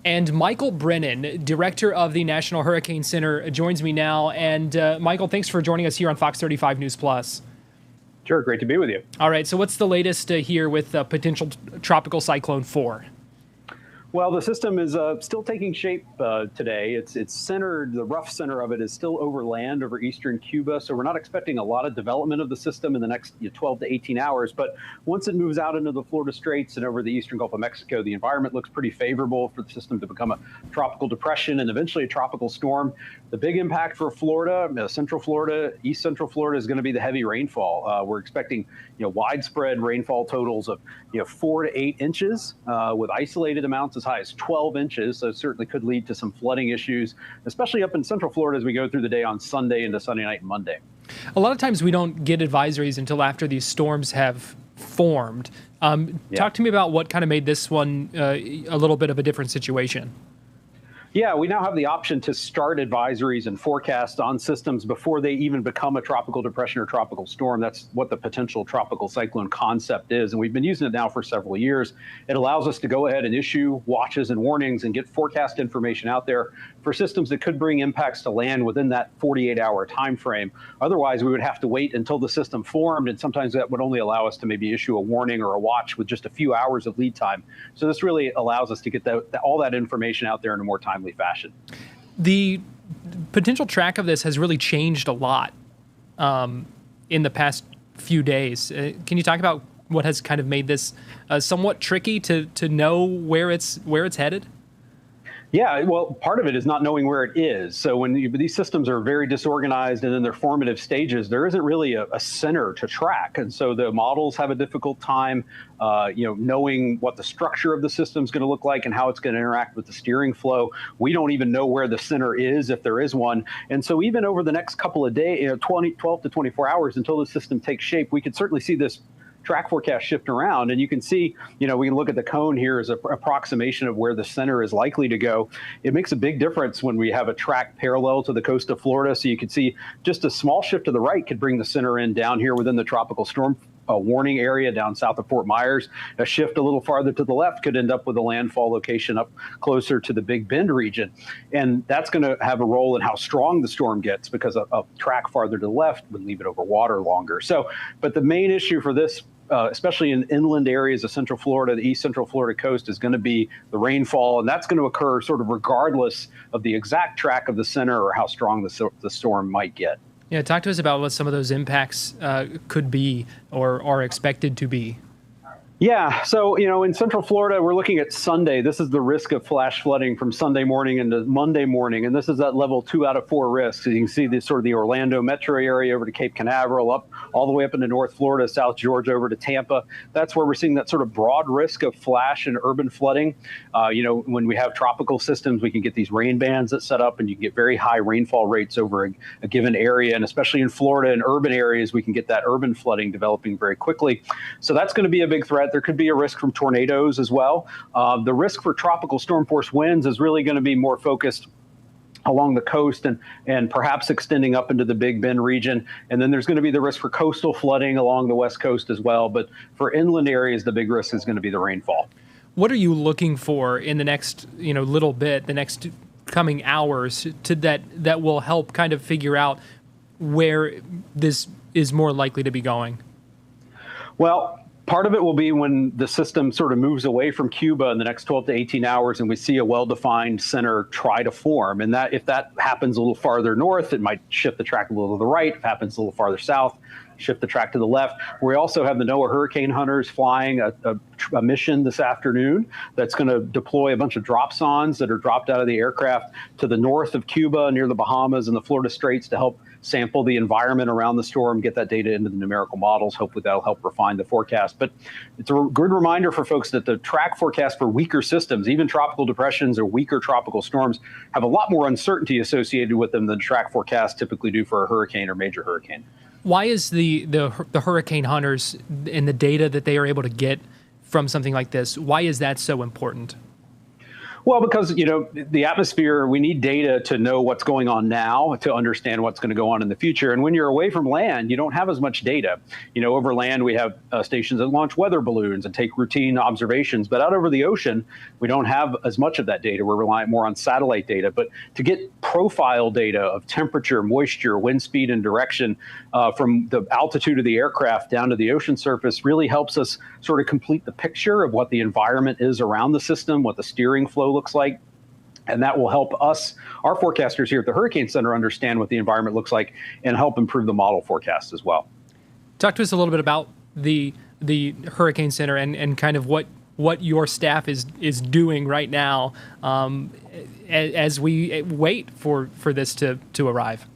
And Michael Brennan, director of the National Hurricane Center, joins me now. And Michael, thanks for joining us here on Fox 35 News Plus. Sure, great to be with you. All right, so what's the latest here with potential Tropical Cyclone 4? Well, the system is still taking shape today. It's centered, the rough center of it is still over land over eastern Cuba, so we're not expecting a lot of development of the system in the next 12 to 18 hours. But once it moves out into the Florida Straits and over the eastern Gulf of Mexico, the environment looks pretty favorable for the system to become a tropical depression and eventually a tropical storm. The big impact for Florida, Central Florida, East Central Florida, is going to be the heavy rainfall. We're expecting widespread rainfall totals of 4 to 8 inches with isolated amounts as high as 12 inches. So it certainly could lead to some flooding issues, especially up in Central Florida as we go through the day on Sunday into Sunday night and Monday. A lot of times we don't get advisories until after these storms have formed. Talk to me about what kind of made this one a little bit of a different situation. Yeah, we now have the option to start advisories and forecasts on systems before they even become a tropical depression or tropical storm. That's what the potential tropical cyclone concept is. And we've been using it now for several years. It allows us to go ahead and issue watches and warnings and get forecast information out there for systems that could bring impacts to land within that 48-hour time frame. Otherwise, we would have to wait until the system formed, and sometimes that would only allow us to maybe issue a warning or a watch with just a few hours of lead time. So this really allows us to get all that information out there in a more timely fashion. The potential track of this has really changed a lot in the past few days. Can you talk about what has kind of made this somewhat tricky to know where it's headed? Yeah, well, part of it is not knowing where it is. So when these systems are very disorganized and in their formative stages, there isn't really a center to track. And so the models have a difficult time, knowing what the structure of the system is going to look like and how it's going to interact with the steering flow. We don't even know where the center is, if there is one. And so even over the next couple of days, 12 to 24 hours until the system takes shape, we could certainly see this track forecast shift around. And you can see, we can look at the cone here as an approximation of where the center is likely to go. It makes a big difference when we have a track parallel to the coast of Florida. So you can see just a small shift to the right could bring the center in down here within the tropical storm warning area down south of Fort Myers. A shift a little farther to the left could end up with a landfall location up closer to the Big Bend region. And that's going to have a role in how strong the storm gets, because a track farther to the left would leave it over water longer. So, but the main issue for this, especially in inland areas of Central Florida, the East Central Florida coast, is going to be the rainfall. And that's going to occur sort of regardless of the exact track of the center or how strong the storm might get. Yeah, talk to us about what some of those impacts could be or are expected to be. Yeah, so, in Central Florida, we're looking at Sunday. This is the risk of flash flooding from Sunday morning into Monday morning. And this is that level 2 out of 4 risk. So you can see this sort of the Orlando metro area over to Cape Canaveral, up all the way up into North Florida, South Georgia, over to Tampa. That's where we're seeing that sort of broad risk of flash and urban flooding. When we have tropical systems, we can get these rain bands that set up, and you can get very high rainfall rates over a given area. And especially in Florida and urban areas, we can get that urban flooding developing very quickly. So that's going to be a big threat. There could be a risk from tornadoes as well. The risk for tropical storm force winds is really going to be more focused along the coast and perhaps extending up into the Big Bend region. And then there's going to be the risk for coastal flooding along the West Coast as well. But for inland areas, the big risk is going to be the rainfall. What are you looking for in the next little bit, the next coming hours, that will help kind of figure out where this is more likely to be going? Well, part of it will be when the system sort of moves away from Cuba in the next 12 to 18 hours and we see a well-defined center try to form. And that if that happens a little farther north, it might shift the track a little to the right. If it happens a little farther south, shift the track to the left. We also have the NOAA hurricane hunters flying a mission this afternoon that's going to deploy a bunch of drop-sons that are dropped out of the aircraft to the north of Cuba, near the Bahamas and the Florida Straits, to help sample the environment around the storm, get that data into the numerical models. Hopefully that'll help refine the forecast. But it's a good reminder for folks that the track forecast for weaker systems, even tropical depressions or weaker tropical storms, have a lot more uncertainty associated with them than track forecasts typically do for a hurricane or major hurricane. Why is the hurricane hunters and the data that they are able to get from something like this, why is that so important? Well, because, the atmosphere, we need data to know what's going on now to understand what's going to go on in the future. And when you're away from land, you don't have as much data. Over land, we have stations that launch weather balloons and take routine observations. But out over the ocean, we don't have as much of that data. We're reliant more on satellite data. But to get profile data of temperature, moisture, wind speed, and direction from the altitude of the aircraft down to the ocean surface really helps us sort of complete the picture of what the environment is around the system, what the steering flow looks like. And that will help us, our forecasters here at the Hurricane Center, understand what the environment looks like and help improve the model forecast as well. Talk to us a little bit about the Hurricane Center and kind of what your staff is doing right now as we wait for this to arrive.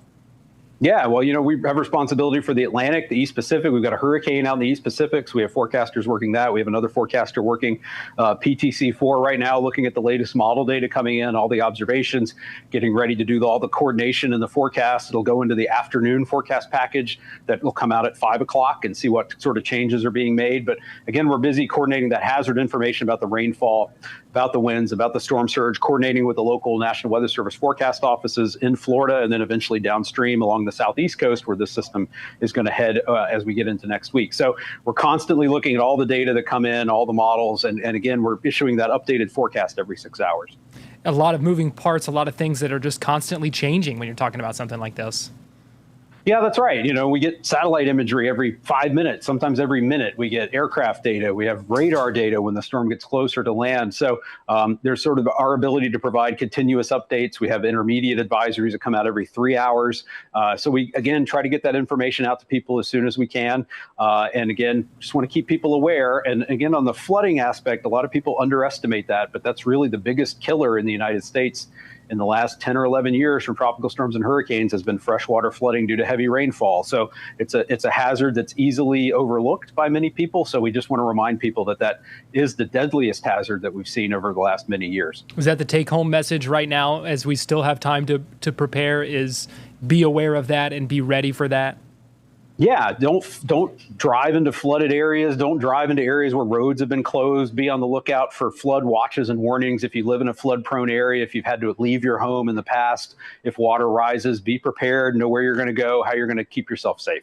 Yeah, well, we have responsibility for the Atlantic, the East Pacific. We've got a hurricane out in the East Pacific, so we have forecasters working that. We have another forecaster working PTC4 right now, looking at the latest model data coming in, all the observations, getting ready to do all the coordination in the forecast. It'll go into the afternoon forecast package that will come out at 5 o'clock and see what sort of changes are being made. But again, we're busy coordinating that hazard information about the rainfall, about the winds, about the storm surge, coordinating with the local National Weather Service forecast offices in Florida, and then eventually downstream along the southeast coast where this system is going to head as we get into next week. So we're constantly looking at all the data that come in, all the models, and again, we're issuing that updated forecast every 6 hours. A lot of moving parts, a lot of things that are just constantly changing when you're talking about something like this. Yeah, that's right. We get satellite imagery every 5 minutes, sometimes every minute. We get aircraft data. We have radar data when the storm gets closer to land. So there's sort of our ability to provide continuous updates. We have intermediate advisories that come out every 3 hours. So we, again, try to get that information out to people as soon as we can. And again, just want to keep people aware. And again, on the flooding aspect, a lot of people underestimate that, but that's really the biggest killer in the United States in the last 10 or 11 years from tropical storms and hurricanes has been freshwater flooding due to heavy rainfall. So it's a hazard that's easily overlooked by many people. So we just want to remind people that is the deadliest hazard that we've seen over the last many years. Is that the take-home message right now, as we still have time to prepare, is be aware of that and be ready for that? Yeah, don't drive into flooded areas. Don't drive into areas where roads have been closed. Be on the lookout for flood watches and warnings. If you live in a flood-prone area, if you've had to leave your home in the past, if water rises, be prepared, know where you're going to go, how you're going to keep yourself safe.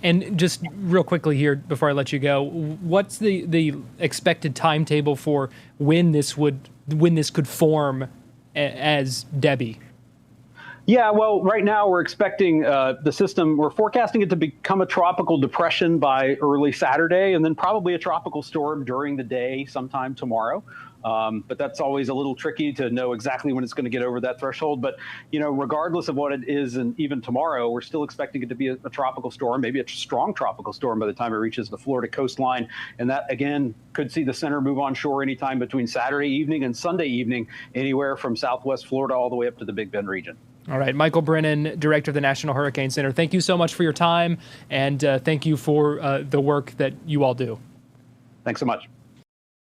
And just real quickly here, before I let you go, what's the expected timetable for when this could form as Debbie? Yeah, well, right now we're expecting the system, we're forecasting it to become a tropical depression by early Saturday, and then probably a tropical storm during the day sometime tomorrow. But that's always a little tricky to know exactly when it's going to get over that threshold. But, regardless of what it is, and even tomorrow, we're still expecting it to be a tropical storm, maybe a strong tropical storm by the time it reaches the Florida coastline. And that, again, could see the center move on shore anytime between Saturday evening and Sunday evening, anywhere from Southwest Florida all the way up to the Big Bend region. All right. Michael Brennan, Director of the National Hurricane Center, thank you so much for your time, and thank you for the work that you all do. Thanks so much.